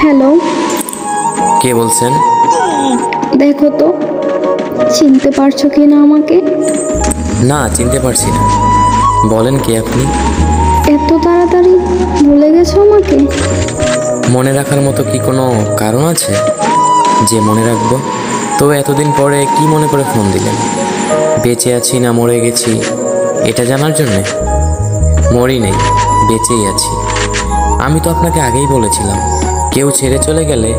Hello, কে বলছেন? দেখো তো চিনতে পারছো কি না আমাকে? না, চিনতে পারছি না। বলেন কে আপনি? এত তাড়াতাড়ি ভুলে গেছো আমাকে? মনে রাখার মতো কি কোনো কারণ আছে যে মনে রাখবো? তো এতদিন পরে কি মনে করে ফোন দিলেন? বেঁচে আছি না মরে গেছি এটা জানার জন্যে? মরি নেই, বেঁচেই আছি। আমি তো আপনাকে আগেই বলেছিলাম, কেউ ছেড়ে চলে গেলে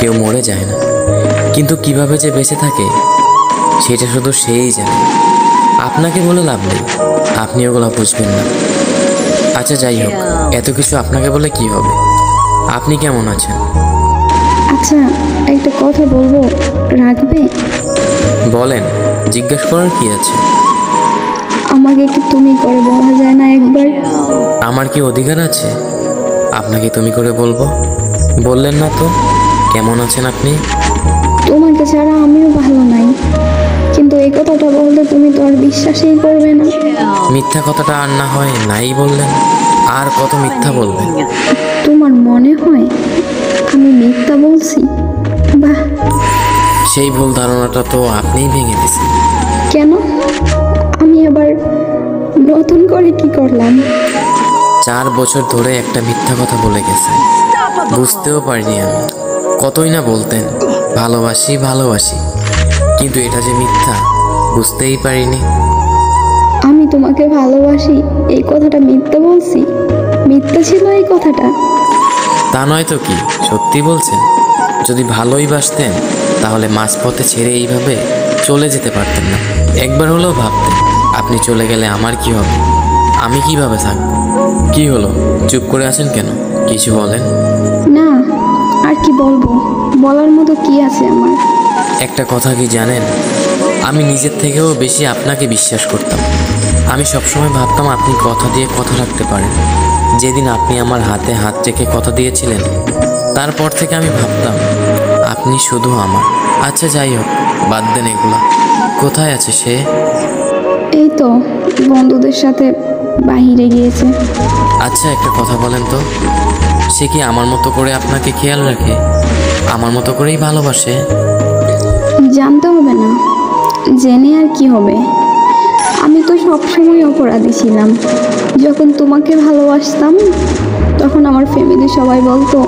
কেউ মরে যায় না, কিন্তু কিভাবে যে বেঁচে থাকে সেটা শুধু সেই জানে। আপনাকে বলে লাভ নেই, আপনি ওগুলো বুঝবেন না। আচ্ছা যাই হোক, এত কিছু আপনাকে বলে কি হবে? আপনি কেমন আছেন? আচ্ছা, একটা কথা বলবো, রাখবে? বলেন, জিজ্ঞেস করার কি আছে? আমাকে কি তুমি করে বলা যায় না একবার? আমার কি অধিকার আছে আপনাকে তুমি করে বলবো? বললেন না তো কেমন আছেন আপনি? তোমাকে ছাড়া আমিও ভালো নাই, কিন্তু এই কথাটা বললে তুমি তো আর বিশ্বাসই করবে না। মিথ্যা কথাটা আর না হয় নাই বললেন, আর কত মিথ্যা বলবেন? তোমার মনে হয় আমি মিথ্যা বলছি? বাহ, সেই ভুল ধারণাটা তো আপনিই ভেঙে দিয়েছেন। কেন? আমি আবার নতুন করে কি করলাম? 4 বছর ধরে একটা মিথ্যা কথা বলে গেছে, বুঝতেও পারিনি আমি। কতই না বলতেন ভালোবাসি ভালোবাসি, কিন্তু এটা যে মিথ্যা বুঝতেই পারিনি। আমি তোমাকে ভালোবাসি এই কথাটা মিথ্যা বলছি? মিথ্যা ছিল এই কথাটা? তা নয় তো কি, সত্যি বলছেন? যদি ভালোই বাসতেন তাহলে মাঝপথে ছেড়ে এইভাবে চলে যেতে পারতেন না। একবার হলেও ভাবতেন আপনি চলে গেলে আমার কি হবে, আমি কিভাবে থাকবো। কি হলো, চুপ করে আছেন কেন? কিছু বলেন। না, আর কি বলবো, বলার মতো কি আছে আমার? একটা কথা কি জানেন, আমি নিজের থেকেও বেশি আপনাকে বিশ্বাস করতাম। আমি সবসময় ভাবতাম আপনি কথা দিয়ে কথা রাখতে পারেন। যেদিন আপনি আমার হাতে হাত রেখে কথা দিয়েছিলেন, তারপর থেকে আমি ভাবতাম আপনি শুধু আমার। আচ্ছা যাই হোক, বাদ দেন এগুলো। কোথায় আছে সে? এই তো বন্ধুদের সাথে বাহিরে গিয়েছে। আচ্ছা একটা কথা বলেন তো, সে কি আমার মতো করে আপনাকে খেয়াল রাখে, আমার মতো করেই ভালোবাসে? জানতে হবে না, জেনে আর কি হবে? আমি তো সবসময় অপরাধী ছিলাম। যখন তোমাকে ভালোবাসতাম তখন আমার ফ্যামিলি সবাই বলতো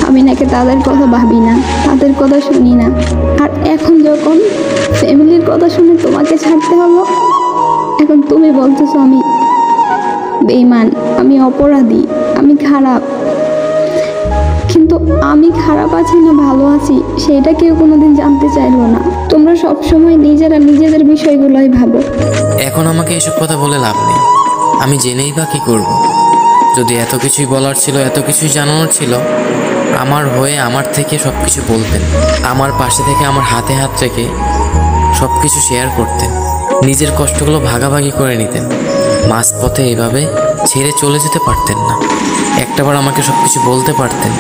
আমি নাকি তাদের কথা ভাবি না, তাদের কথা শুনি না। আর এখন যখন ফ্যামিলির কথা শুনে তোমাকে ছাড়তে হলো, এখন তুমি বলতেছো আমি বেঈমান, আমি অপরাধী, আমি খারাপ। কিন্তু আমি খারাপ আছি না ভালো আছি সেটা কেউ কোনোদিন জানতে চাইলো না। তোমরা সবসময় নিজেরা নিজেদের বিষয়গুলোই ভাবো। এখন আমাকে এসব কথা বলে লাভ নেই, আমি জেনেই বা কী করব? যদি এত কিছুই বলার ছিল, এত কিছুই জানানোর ছিল, আমার হয়ে আমার থেকে সব কিছু বলতেন, আমার পাশে থেকে আমার হাতে হাত রেখে সব কিছু শেয়ার করতেন, নিজের কষ্টগুলো ভাগাভাগি করে নিতেন। মাঝপথে এভাবে ছেড়ে চলে যেতে পারতেন না। একটাবার আমাকে সব কিছু বলতে পারতেন,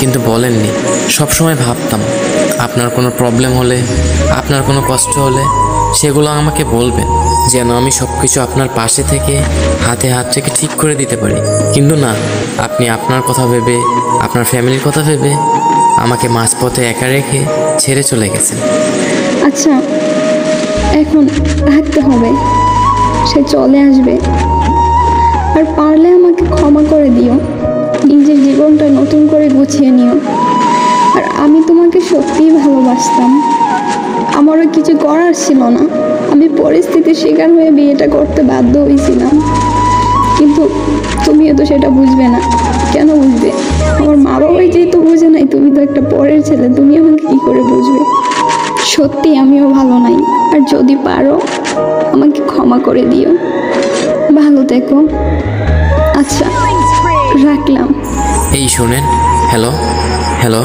কিন্তু বলেননি। সবসময় ভাবতাম আপনার কোনো প্রবলেম হলে, আপনার কোনো কষ্ট হলে সেগুলো আমাকে বলবেন, যেন আমি সব কিছু আপনার পাশে থেকে হাতে হাত রেখে ঠিক করে দিতে পারি। কিন্তু না, আপনি আপনার কথা ভেবে, আপনার ফ্যামিলির কথা ভেবে আমাকে মাঝপথে একা রেখে ছেড়ে চলে গেছেন। আচ্ছা, এখন রাখতে হবে, সে চলে আসবে। আর পারলে আমাকে ক্ষমা করে দিও, নিজের জীবনটা নতুন করে গুছিয়ে নিও। আর আমি তোমাকে সত্যিই ভালোবাসতাম, আমারও কিছু করার ছিল না। আমি পরিস্থিতির শিকার হয়ে বিয়েটা করতে বাধ্য হয়েছিলাম, কিন্তু তুমিও তো সেটা বুঝবে না। কেন বুঝবে? আমার মা বাবাই যেহেতু বুঝে নাই, তুমি তো একটা পরের ছেলে, তুমি আমাকে কী করে বুঝবে? সত্যি আমিও ভালো নাই, আর যদি পারো আমাকে ক্ষমা করে দিও। ভালো থেকো। আচ্ছা, রাখলাম। এই শোনেন, হ্যালো হ্যালো,